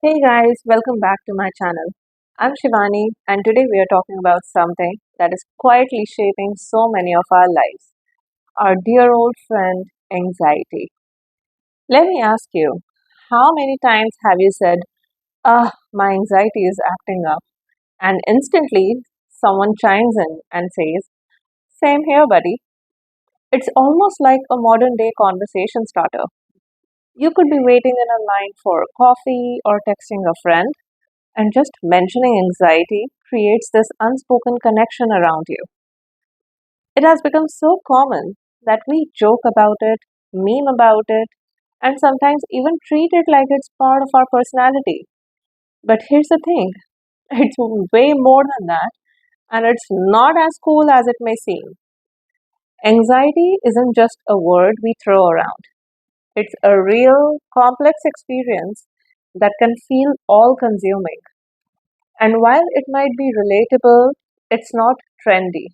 Hey guys, welcome back to my channel. I'm Shivani, and today we are talking about something that is quietly shaping so many of our lives, our dear old friend, anxiety. Let me ask you, how many times have you said, my anxiety is acting up, and instantly someone chimes in and says, same here, buddy. It's almost like a modern day conversation starter. You could be waiting in a line for coffee or texting a friend, and just mentioning anxiety creates this unspoken connection around you. It has become so common that we joke about it, meme about it, and sometimes even treat it like it's part of our personality. But here's the thing, it's way more than that, and it's not as cool as it may seem. Anxiety isn't just a word we throw around, it's a real, complex experience that can feel all consuming. And while it might be relatable, it's not trendy.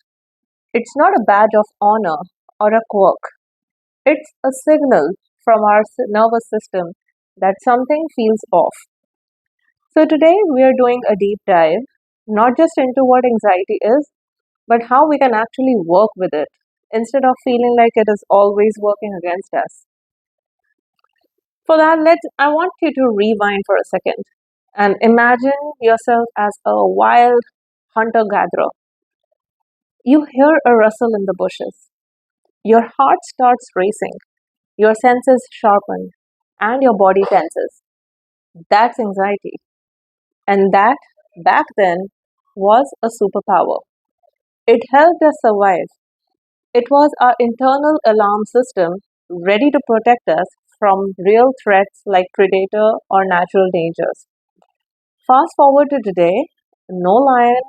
It's not a badge of honor or a quirk. It's a signal from our nervous system that something feels off. So today we are doing a deep dive, not just into what anxiety is, but how we can actually work with it instead of feeling like it is always working against us. For that, I want you to rewind for a second and imagine yourself as a wild hunter gatherer. You hear a rustle in the bushes. Your heart starts racing, your senses sharpen, and your body tenses. That's anxiety. And that, back then, was a superpower. It helped us survive. It was our internal alarm system ready to protect us from real threats like predator or natural dangers. Fast forward to today, no lion,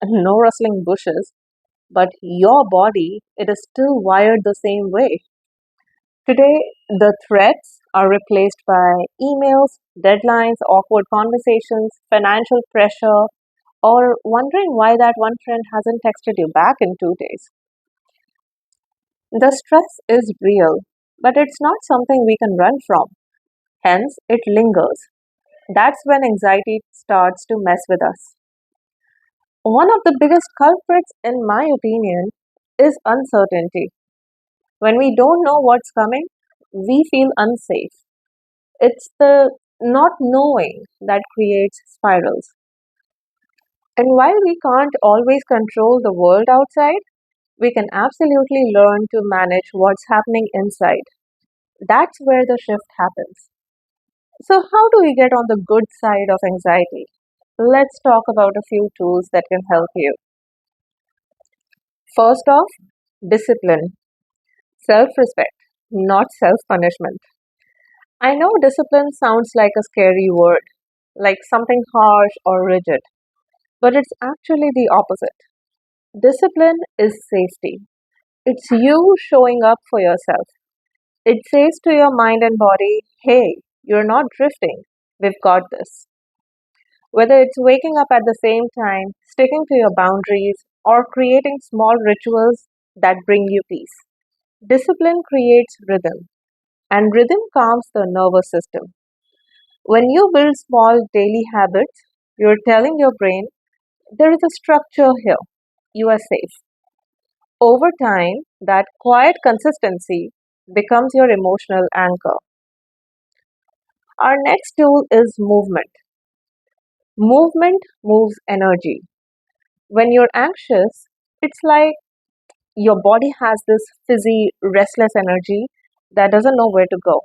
no rustling bushes, but your body, it is still wired the same way. Today, the threats are replaced by emails, deadlines, awkward conversations, financial pressure, or wondering why that one friend hasn't texted you back in 2 days. The stress is real, but it's not something we can run from. Hence, it lingers. That's when anxiety starts to mess with us. One of the biggest culprits, in my opinion, is uncertainty. When we don't know what's coming, we feel unsafe. It's the not knowing that creates spirals. And while we can't always control the world outside, we can absolutely learn to manage what's happening inside. That's where the shift happens. So, how do we get on the good side of anxiety? Let's talk about a few tools that can help you. First off, discipline, self respect, not self punishment. I know discipline sounds like a scary word, like something harsh or rigid, but it's actually the opposite. Discipline is safety. It's you showing up for yourself. It says to your mind and body, hey, you're not drifting. We've got this. Whether it's waking up at the same time, sticking to your boundaries, or creating small rituals that bring you peace. Discipline creates rhythm, and rhythm calms the nervous system. When you build small daily habits, you're telling your brain, there is a structure here. You are safe. Over time, that quiet consistency becomes your emotional anchor. Our next tool is movement. Movement moves energy. When you're anxious, it's like your body has this fizzy, restless energy that doesn't know where to go.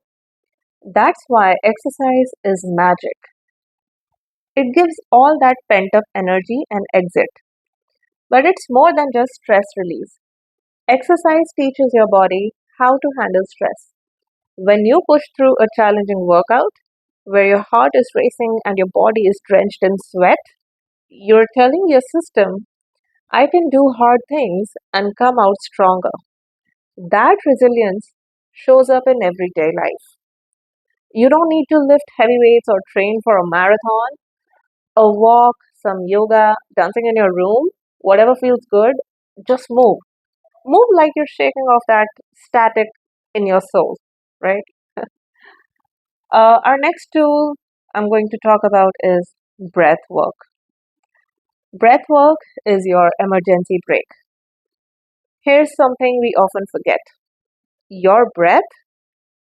That's why exercise is magic. It gives all that pent up energy an exit. But it's more than just stress release. Exercise teaches your body how to handle stress. When you push through a challenging workout, where your heart is racing and your body is drenched in sweat, you're telling your system, I can do hard things and come out stronger. That resilience shows up in everyday life. You don't need to lift heavy weights or train for a marathon. A walk, some yoga, dancing in your room, whatever feels good, just move. Move like you're shaking off that static in your soul, right? Our next tool, I'm going to talk about is breath work. Breath work is your emergency brake. Here's something we often forget. Your breath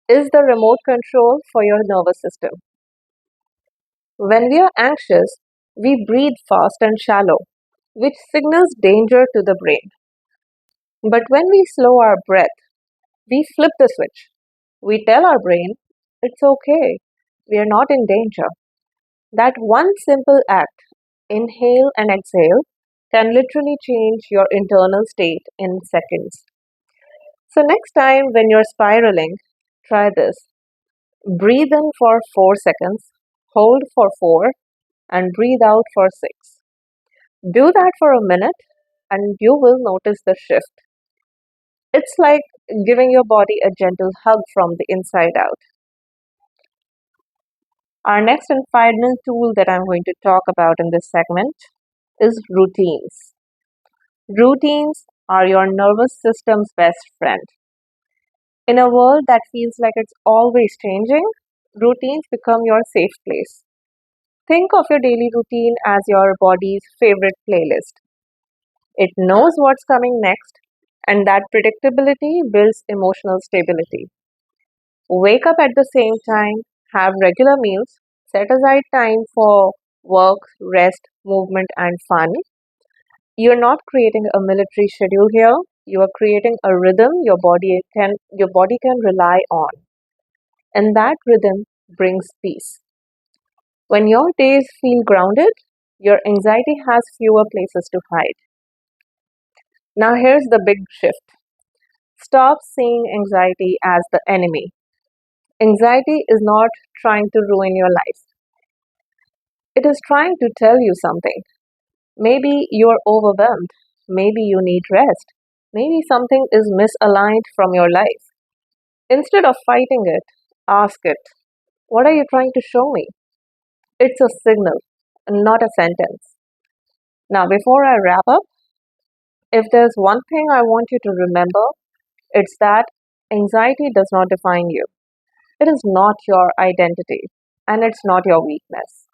is the remote control for your nervous system. When we are anxious, we breathe fast and shallow, which signals danger to the brain. But when we slow our breath, we flip the switch. We tell our brain, it's okay, we are not in danger. That one simple act, inhale and exhale, can literally change your internal state in seconds. So, next time when you're spiraling, try this. Breathe in for 4 seconds, hold for 4, and breathe out for 6. Do that for a minute, and you will notice the shift. It's like giving your body a gentle hug from the inside out. Our next and final tool that I'm going to talk about in this segment is routines. Routines are your nervous system's best friend. In a world that feels like it's always changing, routines become your safe place. Think of your daily routine as your body's favorite playlist. It knows what's coming next, and that predictability builds emotional stability. Wake up at the same time, have regular meals, set aside time for work, rest, movement, and fun. You're not creating a military schedule here. You are creating a rhythm your body can rely on. And that rhythm brings peace. When your days feel grounded, your anxiety has fewer places to hide. Now here's the big shift. Stop seeing anxiety as the enemy. Anxiety is not trying to ruin your life. It is trying to tell you something. Maybe you are overwhelmed. Maybe you need rest. Maybe something is misaligned from your life. Instead of fighting it, ask it, what are you trying to show me? It's a signal, not a sentence. Now, before I wrap up, if there's one thing I want you to remember, it's that anxiety does not define you. It is not your identity, and it's not your weakness.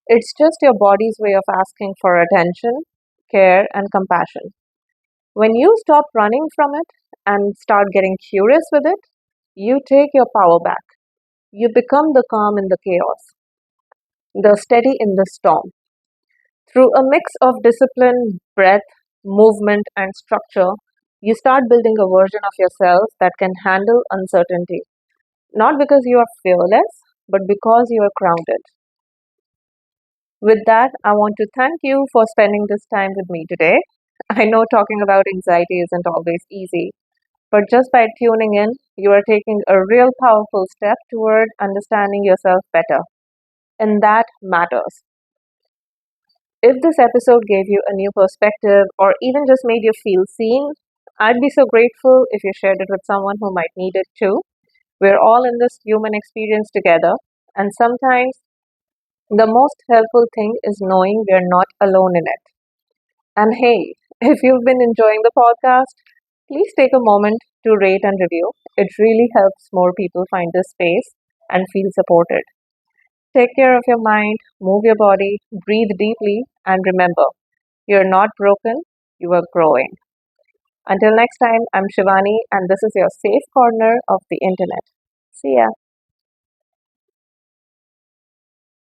It's just your body's way of asking for attention, care, and compassion. When you stop running from it and start getting curious with it, you take your power back. You become the calm in the chaos, the steady in the storm. Through a mix of discipline, breath, movement, and structure, you start building a version of yourself that can handle uncertainty. Not because you are fearless, but because you are grounded. With that, I want to thank you for spending this time with me today. I know talking about anxiety isn't always easy, but just by tuning in, you are taking a real powerful step toward understanding yourself better. And that matters. If this episode gave you a new perspective or even just made you feel seen, I'd be so grateful if you shared it with someone who might need it too. We're all in this human experience together, and sometimes the most helpful thing is knowing we're not alone in it. And hey, if you've been enjoying the podcast, please take a moment to rate and review. It really helps more people find this space and feel supported. Take care of your mind, move your body, breathe deeply, and remember, you're not broken, you are growing. Until next time, I'm Shivani, and this is your safe corner of the internet. See ya.